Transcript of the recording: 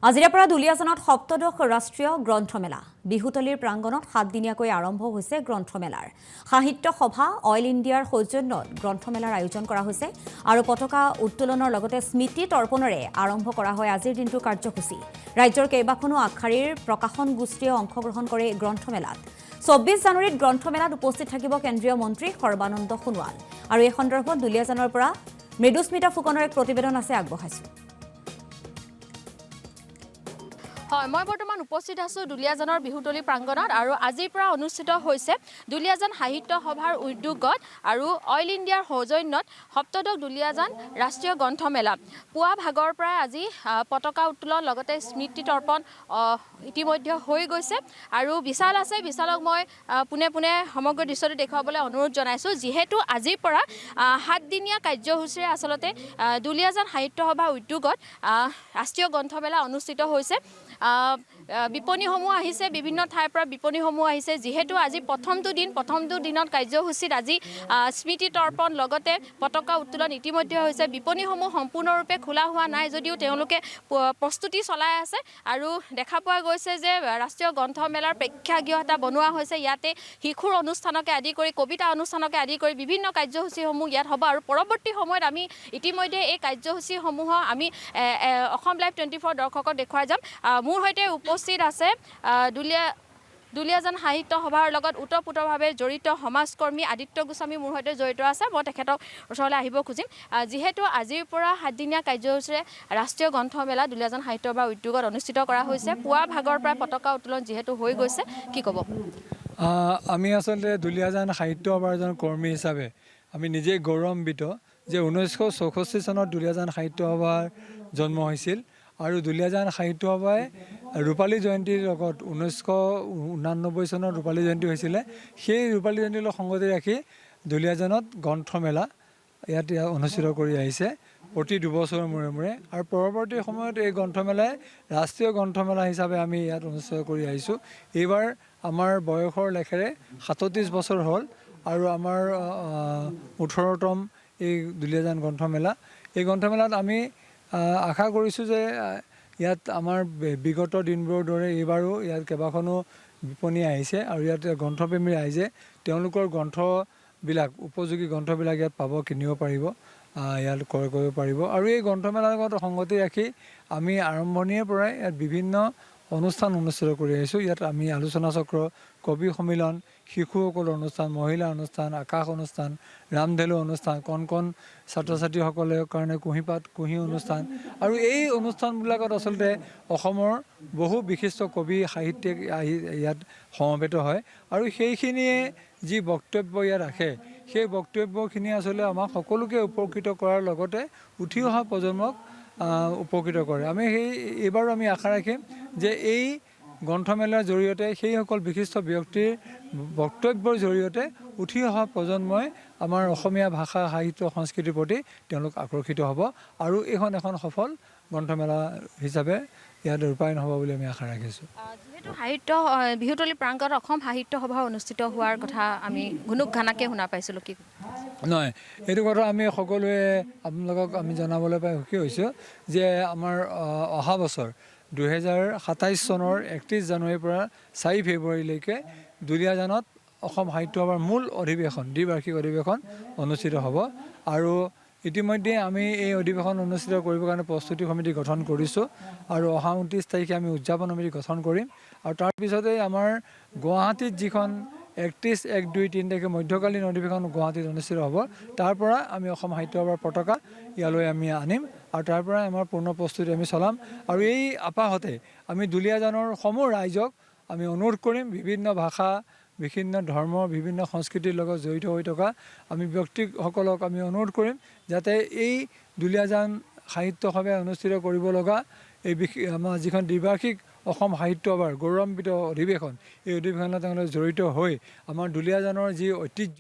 আজিৰে পৰা দুলিয়াজানত সপ্তদশ ৰাষ্ট্ৰীয় গ্ৰন্থমেলা বিহুতলীৰ প্ৰাংগণত 7 দিনীয়াকৈ আৰম্ভ হৈছে গ্ৰন্থমেলাৰ সাহিত্য সভা অইল ইণ্ডিয়াৰ সৌজন্যত গ্ৰন্থমেলাৰ আয়োজন কৰা হৈছে আৰু পতাকা উত্তোলনৰ লগতে স্মৃতি তৰ্পণৰে আৰম্ভ কৰা হয় আজিৰ দিনটোৰ কাৰ্যসূচী ৰাজ্যৰ কেইবাখনো আগশাৰীৰ প্ৰকাশন গোষ্ঠীয়ে অংশগ্ৰহণ কৰে গ্ৰন্থমেলাত 24 জানুৱাৰীত গ্ৰন্থমেলাত উপস্থিত থাকিব কেন্দ্ৰীয় মন্ত্ৰী সৰ্বানন্দ সোণোৱাল আৰু এই সন্দৰ্ভত দুলিয়াজানৰ পৰা মৃদুস্মিতা ফুকনৰ এক প্ৰতিবেদন আছে আগবঢ়াইছো হয় মই বৰ্তমান উপস্থিত আছো দুলিয়াজানৰ বিহুতলী প্ৰাংগণত আৰু আজিৰ পৰা অনুষ্ঠিত হৈছে দুলিয়াজান সাহিত্য সভাৰ উদ্যোগত আৰু অইল ইণ্ডিয়াৰ সৌজন্যত সপ্তদশ দুলিয়াজান ৰাষ্ট্ৰীয় গ্ৰন্থমেলা পুৱা ভাগৰ পৰা আজি পতাকা উত্তোলন লগতে স্মৃতি তৰ্পণ ইতিমধ্যে হৈ গৈছে আৰু বিশাল আছে বিশালক মই পুনে পুনে সমগ্ৰ দৃশ্যটো দেখুৱাবলৈ অনুৰোধ জনাইছো যিহেতু আজিৰ পৰা 7 দিনীয়া কাৰ্যসূচীৰে আচলতে দুলিয়াজান সাহিত্য সভাৰ উদ্যোগত ৰাষ্ট্ৰীয় গ্ৰন্থমেলা অনুষ্ঠিত হৈছে বিপণীসমূহ আহিছে বিভিন্ন ঠাইৰ পৰা বিপণীসমূহ আহিছে যেহেতু আজি প্ৰথমটো দিনত কাৰ্যসূচীত আজি স্মৃতি তৰ্পণ লগতে পতাকা উত্তোলন ইতিমধ্যে হৈছে বিপণীসমূহ সম্পূৰ্ণৰূপে খোলা হোৱা নাই যদিও তেওঁলোকে প্ৰস্তুতি চলাই আছে আৰু দেখা পোৱা গৈছে যে ৰাষ্ট্ৰীয় গ্ৰন্থমেলাৰ প্ৰেক্ষাগৃহ এটা বনোৱা হৈছে ইয়াতে শিশুৰ অনুষ্ঠানকে আদি কৰি কবিতা অনুষ্ঠানকে আদি কৰি বিভিন্ন কাৰ্যসূচীসমূহ ইয়াত হ'ব আৰু পৰৱৰ্তী সময়ত আমি ইতিমধ্যে এই কাৰ্যসূচীসমূহ আমি অসম লাইভ 24 দৰ্শকক দেখুৱাই যাম মোৰ সৈতে উপস্থিত আছে দুলিয়াজান সাহিত্য সভাৰ লগত ওতঃপ্ৰোতভাৱে জড়িত সমাজকৰ্মী আদিত্য গোস্বামী মোৰ সৈতে জড়িত আছে মই তেখেতক ওচৰলৈ আহিব খুজিম যিহেতু আজিৰ পৰা 7 দিনীয়া কাৰ্যসূচীৰে ৰাষ্ট্ৰীয় গ্ৰন্থমেলা দুলিয়াজান সাহিত্য সভাৰ উদ্যোগত অনুষ্ঠিত কৰা হৈছে পুৱা ভাগৰ পৰা পতাকা উত্তোলন যিহেতু হৈ গৈছে কি ক'ব আমি আচলতে দুলিয়াজান সাহিত্য সভাৰ এজন কৰ্মী হিচাপে আমি নিজে গৌৰৱান্বিত যে 1964 চনত দুলিয়াজান সাহিত্য সভাৰ জন্ম হৈছিল আৰু দুলিয়াজান সাহিত্য সভাই ৰূপালী জয়ন্তীৰ লগত 1989 চনত ৰূপালী জয়ন্তী হৈছিলে সেই ৰূপালী জয়ন্তীৰ লগত সংগতি ৰাখি দুলিয়াজানত গ্ৰন্থমেলা ইয়াত অনুষ্ঠিত কৰি আহিছে প্ৰতি 2 বছৰৰ মূৰে মূৰে আৰু পৰৱৰ্তী সময়ত এই গ্ৰন্থমেলাই ৰাষ্ট্ৰীয় গ্ৰন্থমেলা হিচাপে আমি ইয়াত অনুষ্ঠিত কৰি আহিছোঁ এইবাৰ আমাৰ বয়সৰ লেখেৰে 37 বছৰ হ'ল আৰু আমাৰ 18তম এই দুলিয়াজান গ্ৰন্থমেলা এই গ্ৰন্থমেলাত আমি আশা কৰিছোঁ যে ইয়াত আমাৰ বিগত দিনবোৰৰ দৰে এইবাৰো ইয়াত কেইবাখনো বিপণী আহিছে আৰু ইয়াত গ্ৰন্থপ্ৰেমী ৰাইজে তেওঁলোকৰ গ্ৰন্থবিলাক উপযোগী গ্ৰন্থবিলাক ইয়াত পাব কিনিব পাৰিব ইয়াত ক্ৰয় কৰিব পাৰিব আৰু এই গ্ৰন্থমেলাৰ লগত সংগতি ৰাখি আমি আৰম্ভণিৰে পৰাই ইয়াত বিভিন্ন অনুষ্ঠান অনুষ্ঠিত কৰি আহিছোঁ ইয়াত আমি আলোচনা চক্ৰ কবি সন্মিলন শিশুসকলৰ অনুষ্ঠান মহিলা অনুষ্ঠান আকাশ অনুষ্ঠান ৰামধেনু অনুষ্ঠান কণ ছাত্ৰ ছাত্ৰীসকলৰ কাৰণে কুঁহি অনুষ্ঠান আৰু এই অনুষ্ঠানবিলাকত আচলতে অসমৰ বহু বিশিষ্ট কবি সাহিত্যিক আহি ইয়াত সমবেত হয় আৰু সেইখিনিয়ে যি বক্তব্য ইয়াত ৰাখে সেই বক্তব্যখিনি আচলতে আমাক সকলোকে উপকৃত কৰাৰ লগতে উঠি অহা প্ৰজন্মক উপকৃত কৰে আমি এইবাৰো আমি আশা ৰাখিম যে এই গ্ৰন্থমেলাৰ জৰিয়তে সেইসকল বিশিষ্ট ব্যক্তিৰ বক্তব্যৰ জৰিয়তে উঠি অহা প্ৰজন্মই আমাৰ অসমীয়া ভাষা সাহিত্য সংস্কৃতিৰ প্ৰতি তেওঁলোক আকৰ্ষিত হ'ব আৰু এখন সফল গ্ৰন্থমেলা হিচাপে ইয়াত ৰূপায়ণ হ'ব বুলি আমি আশা ৰাখিছোঁ যিহেতু সাহিত্য বিহুতলী প্ৰাংগণত অসম সাহিত্য সভা অনুষ্ঠিত হোৱাৰ কথা আমি ঘুনুক ঘানাকে শুনা পাইছিলোঁ কি নহয় এইটো কথা আমি সকলোৱে আপোনালোকক আমি জনাবলৈ পাই সুখী হৈছোঁ যে আমাৰ অহা বছৰ 2027 চনৰ 31 জানুৱাৰীৰ পৰা 4 ফেব্ৰুৱাৰীলৈকে দুলিয়াজানত অসম সাহিত্য সভাৰ মূল অধিৱেশন দ্বিবাৰ্ষিক অধিৱেশন অনুষ্ঠিত হ'ব আৰু ইতিমধ্যে আমি এই অধিৱেশন অনুষ্ঠিত কৰিবৰ কাৰণে প্ৰস্তুতি সমিতি গঠন কৰিছোঁ আৰু অহা 29 তাৰিখে আমি উদযাপন সমিতি গঠন কৰিম আৰু তাৰপিছতে আমাৰ গুৱাহাটীত যিখন 31, 1, 2, 3 তাৰিখে মধ্যকালীন অধিৱেশন গুৱাহাটীত অনুষ্ঠিত হ'ব তাৰ পৰা আমি অসম সাহিত্য সভাৰ পতাকা ইয়ালৈ আমি আনিম আৰু তাৰ পৰা আমাৰ পূৰ্ণ প্ৰস্তুতি আমি চলাম আৰু এই আপাহতে আমি দুলিয়াজানৰ সমূহ ৰাইজক আমি অনুৰোধ কৰিম বিভিন্ন ভাষা বিভিন্ন ধৰ্ম বিভিন্ন সংস্কৃতিৰ লগত জড়িত হৈ থকা আমি ব্যক্তিসকলক আমি অনুৰোধ কৰিম যাতে এই দুলিয়াজান সাহিত্য সভাই অনুষ্ঠিত কৰিব লগা এই আমাৰ যিখন দ্বিবাৰ্ষিক অসম সাহিত্য সভাৰ গৌৰৱান্বিত অধিৱেশন এই অধিৱেশনত তেওঁলোকে জড়িত হৈ আমাৰ দুলিয়াজানৰ যি ঐতিহ্য